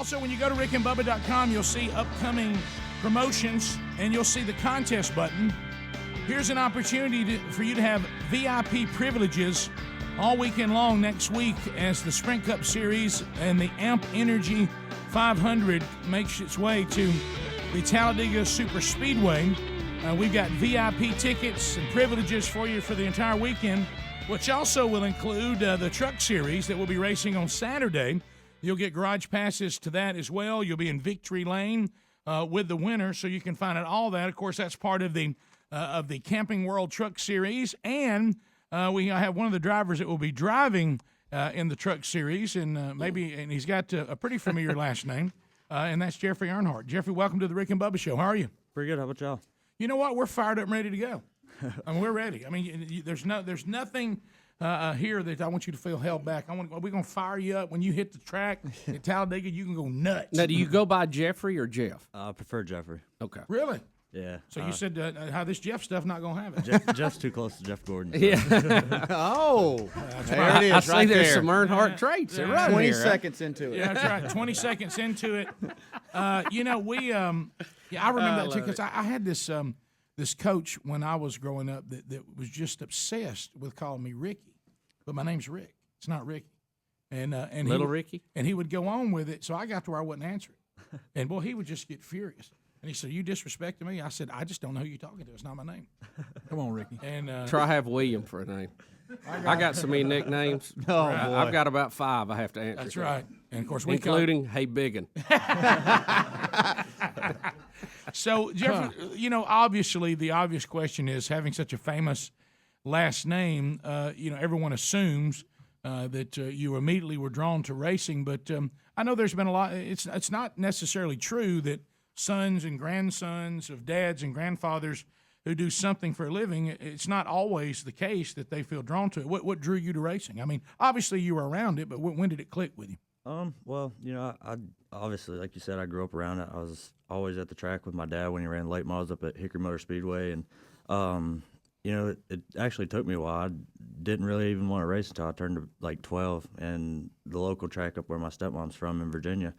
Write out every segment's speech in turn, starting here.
Also, when you go to rickandbubba.com, you'll see upcoming promotions, and you'll see the contest button. Here's an opportunity for you to have VIP privileges all weekend long next week as the Sprint Cup Series and the AMP Energy 500 makes its way to the Talladega Super Speedway. We've got VIP tickets and privileges for you for the entire weekend, which also will include the Truck Series that will be racing on Saturday. You'll get garage passes to that as well. You'll be in Victory Lane with the winner, so you can find out all that. Of course, that's part of the Camping World Truck Series, and we have one of the drivers that will be driving in the Truck Series, and he's got a pretty familiar last name, and that's Jeffrey Earnhardt. Jeffrey, welcome to the Rick and Bubba Show. How are you? Pretty good. How about y'all? You know what? We're fired up and ready to go. I mean, we're ready. I mean, there's nothing here that I want you to feel held back. We're going to fire you up when you hit the track at Talladega. You can go nuts. Now, do you go by Jeffrey or Jeff? I prefer Jeffrey. Okay. Really? Yeah. So you said how this Jeff stuff not going to have it. Jeff's too close to Jeff Gordon. So. Yeah. Oh, there it is. I see right there's there. some Earnhardt traits. Yeah. Right 20 here, seconds into it. Yeah, that's right. 20 seconds into it. I remember that too because I had this coach when I was growing up that was just obsessed with calling me Ricky, but my name's Rick. It's not Ricky. And Little Ricky? And he would go on with it, so I got to where I wouldn't answer it. And, boy, he would just get furious. And he said, "You disrespecting me?" I said, "I just don't know who you're talking to. It's not my name." Come on, Ricky. And Try have William for a name. I got so many nicknames. Oh, boy. I've got about 5 I have to answer. that's right. And, of course, we Including Hey Biggin. So, Jeffrey, obviously the obvious question is, having such a famous last name, everyone assumes that you immediately were drawn to racing. But I know there's been a lot. It's not necessarily true that sons and grandsons of dads and grandfathers who do something for a living, it's not always the case that they feel drawn to it. What drew you to racing? I mean, obviously you were around it, but when did it click with you? Well, I obviously, like you said, I grew up around it. I was always at the track with my dad when he ran late models up at Hickory Motor Speedway, and it actually took me a while. I didn't really even want to race until I turned like 12, and the local track up where my stepmom's from in Virginia,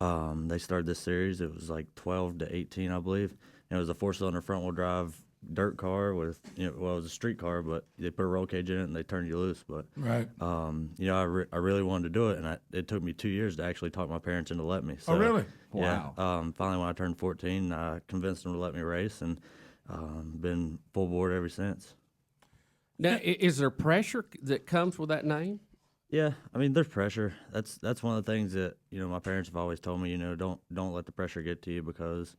they started this series. It was like 12 to 18, I believe, and it was a 4-cylinder front-wheel drive dirt car with, it was a street car, but they put a roll cage in it and they turned you loose. But right, I really wanted to do it, and it took me 2 years to actually talk my parents into letting me. So, oh, really? Yeah. Wow. Finally, when I turned 14, I convinced them to let me race, and been full board ever since. Now, is there pressure that comes with that name? Yeah, I mean, there's pressure. That's one of the things that my parents have always told me. Don't let the pressure get to you, because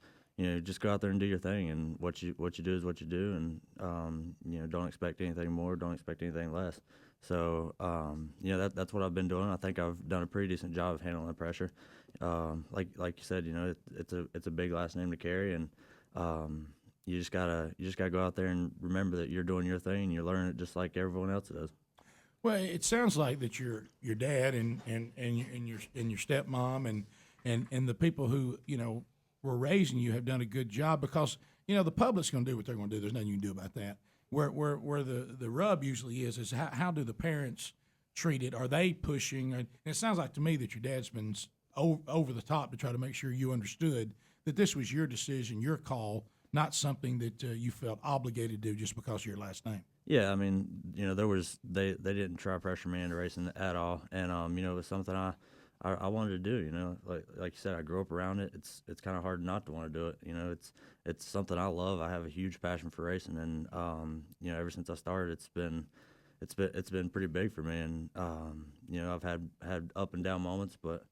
just go out there and do your thing, and what you do is what you do, and don't expect anything more, don't expect anything less. So that's what I've been doing. I think I've done a pretty decent job of handling the pressure. Like you said, it's a big last name to carry, and you just gotta go out there and remember that you're doing your thing and you're learning it just like everyone else does. Well, it sounds like that your dad and your stepmom and the people who were raising you have done a good job, because the public's going to do what they're going to do. There's nothing you can do about that. Where the rub usually is how do the parents treat it? Are they pushing? And it sounds like to me that your dad's been over the top to try to make sure you understood that this was your decision, your call, not something that you felt obligated to do just because of your last name. Yeah, I mean, they didn't try to pressure me into racing at all, and it was something I wanted to do. Like you said, I grew up around it. It's kind of hard not to want to do it. It's something I love. I have a huge passion for racing, and ever since I started, it's been pretty big for me. And I've had up and down moments, but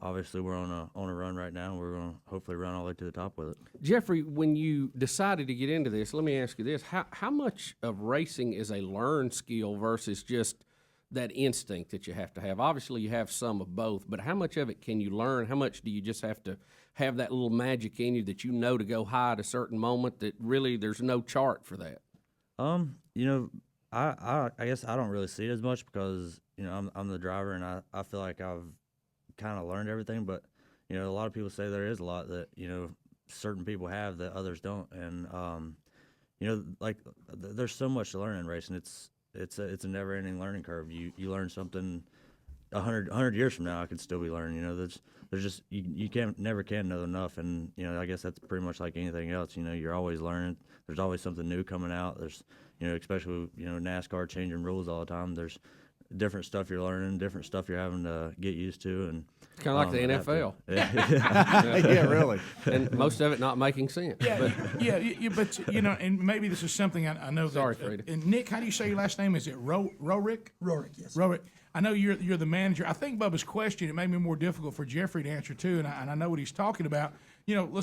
obviously we're on a run right now. We're going to hopefully run all the way to the top with it. Jeffrey, when you decided to get into this, let me ask you this: how much of racing is a learned skill versus just that instinct that you have to have? Obviously, you have some of both, but how much of it can you learn? How much do you just have to have that little magic in you that to go high at a certain moment that really there's no chart for that? I guess I don't really see it as much because I'm the driver, and I feel like I've kind of learned everything. But a lot of people say there is a lot that certain people have that others don't, and like there's so much to learn in racing. It's a never-ending learning curve. You learn something 100 years from now, I could still be learning. You know, there's just you never can know enough, and you know, I guess that's pretty much like anything else. You know, you're always learning. There's always something new coming out. There's, you know, especially NASCAR changing rules all the time. There's different stuff you're learning, different stuff you're having to get used to, and It's kind of like the NFL. Yeah, really. And most of it not making sense. Yeah, But but and maybe this is something I know. Sorry, that, Freddie. And Nick, how do you say your last name? Is it Rorick? Rorik, yes. Rorick. I know you're the manager. I think Bubba's question, it made me more difficult for Jeffrey to answer too, and I know what he's talking about. You know,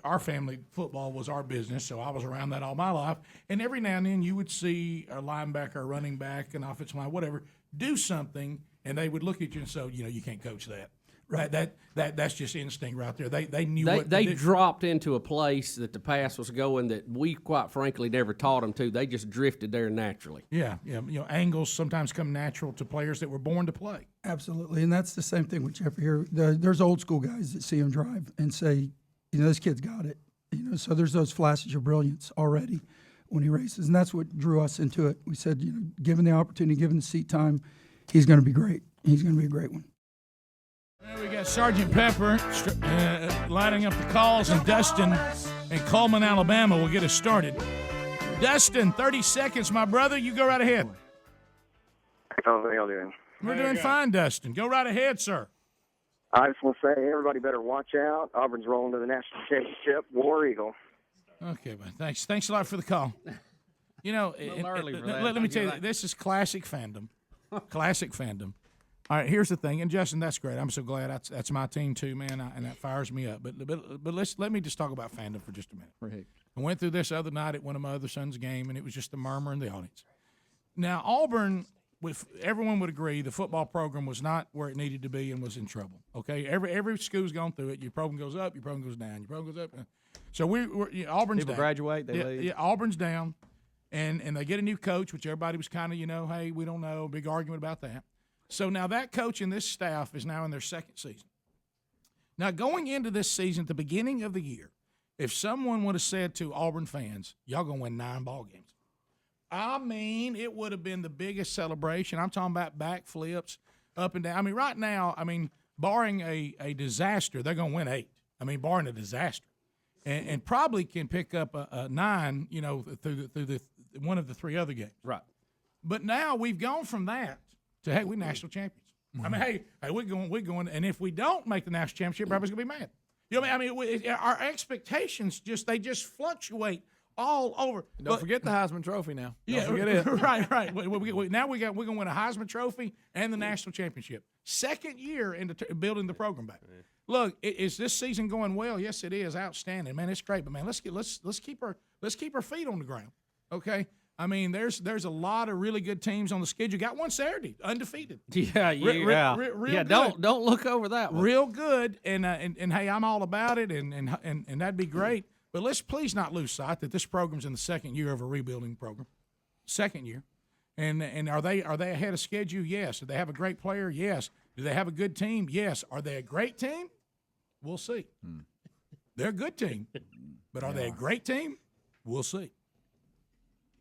our family football was our business, so I was around that all my life. And every now and then you would see a linebacker, a running back, an offensive line, whatever, do something, and they would look at you and say, you can't coach that. Right, that's just instinct right there. They knew what they to do. dropped into a place that the pass was going that we quite frankly never taught them to. They just drifted there naturally. Yeah. Angles sometimes come natural to players that were born to play. Absolutely, and that's the same thing with Jeffrey here. There's old school guys that see him drive and say, this kid's got it. So there's those flashes of brilliance already when he races, and that's what drew us into it. We said, given the opportunity, given the seat time, he's going to be great. He's going to be a great one. We got Sergeant Pepper lining up the calls, and Dustin in Coleman, Alabama will get us started. Dustin, 30 seconds, my brother. You go right ahead. How are y'all doing? We're doing fine, Dustin. Go right ahead, sir. I just want to say everybody better watch out. Auburn's rolling to the national championship. War Eagle. Okay, man. Thanks a lot for the call. early for that. Let me tell you, this is classic fandom. Classic fandom. All right, here's the thing, and Justin, that's great. I'm so glad that's my team too, man, and that fires me up. But let me just talk about fandom for just a minute. Right. I went through this other night at one of my other son's game, and it was just a murmur in the audience. Now, Auburn, everyone would agree, the football program was not where it needed to be and was in trouble. Okay, every school's gone through it. Your program goes up, your program goes down, your program goes up. So Auburn's People down. graduate, they leave. Yeah, Auburn's down, and they get a new coach, which everybody was kind of, hey, we don't know, big argument about that. So now that coach and this staff is now in their second season. Now, going into this season, at the beginning of the year, if someone would have said to Auburn fans, y'all going to win 9 ball games, I mean, it would have been the biggest celebration. I'm talking about backflips up and down. I mean, right now, barring a disaster, they're going to win 8. Barring a disaster. And probably can pick up a 9, through the one of the 3 other games. Right. But now we've gone from that to, hey, we're national champions. Hey, we're going, and if we don't make the national championship, everybody's going to be mad. You know what I mean? Our expectations just fluctuate all over. Don't forget the Heisman Trophy now. Yeah, Don't forget it. right. Now we're going to win a Heisman Trophy and the national championship. Second year into building the program back. Look, is this season going well? Yes, it is. Outstanding, man. It's great, but man, let's keep our feet on the ground. Okay. There's a lot of really good teams on the schedule. Got one Saturday, undefeated. Yeah. Real good. Don't look over that one. Real good, and hey, I'm all about it, and that'd be great. But let's please not lose sight that this program's in the second year of a rebuilding program. Second year, and are they ahead of schedule? Yes. Do they have a great player? Yes. Do they have a good team? Yes. Are they a great team? We'll see. They're a good team, but are they a great team? We'll see.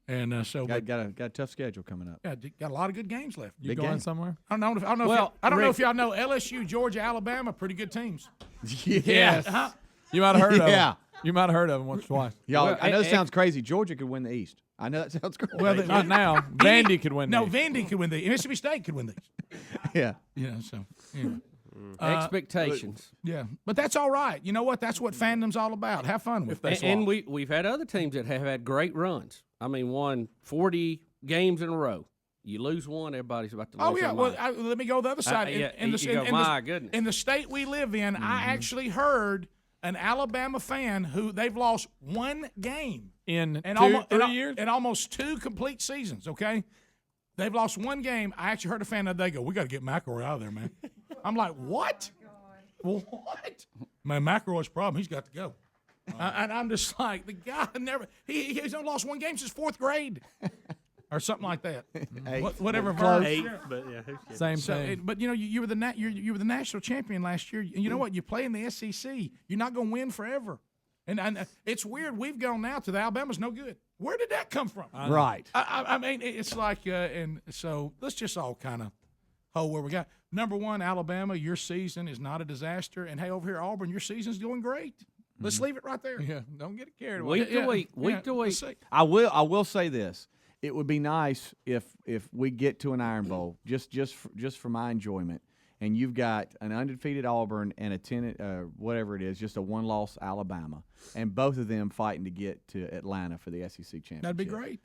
And got a tough schedule coming up. Yeah, got a lot of good games left. You going somewhere? I don't know if y'all know LSU, Georgia, Alabama, pretty good teams. Yes. Huh? You might have heard of them. You might have heard of them once or twice. Y'all, I know it sounds crazy. Georgia could win the East. I know that sounds crazy. Well, Not now. Vandy could win. No, these. Vandy could win these. Mississippi State could win these. Yeah. So anyway. Expectations. Yeah, but that's all right. You know what? That's what fandom's all about. Have fun with it. And we've had other teams that have had great runs. Won 40 games in a row. You lose one, everybody's about to lose. Oh yeah. their Well, mind. let me go the other side. My goodness. In the state we live in, I actually heard an Alabama fan who they've lost one game in almost 3 years? in almost 2 complete seasons. Okay, they've lost one game. I actually heard a fan the other day go, "We got to get McElroy out of there, man." I'm like, "What? Well, what? Man, McElroy's problem. He's got to go." And I'm just like, the guy he's only lost one game since 4th grade. Or something like that. Whatever verse. 8, but yeah. Same thing. But you were the national champion last year. And you know what? You play in the SEC. You're not going to win forever. And it's weird. We've gone now to the Alabama's no good. Where did that come from? Right. I mean, it's like, and so let's just all kind of where we got number one, Alabama. Your season is not a disaster, and hey, over here, Auburn, your season's doing great. Let's leave it right there. Yeah, don't get carried away. Week to week. I will say this. It would be nice if we get to an Iron Bowl, just for my enjoyment, and you've got an undefeated Auburn and a 10 whatever it is, just a 1-loss Alabama, and both of them fighting to get to Atlanta for the SEC championship. That'd be great.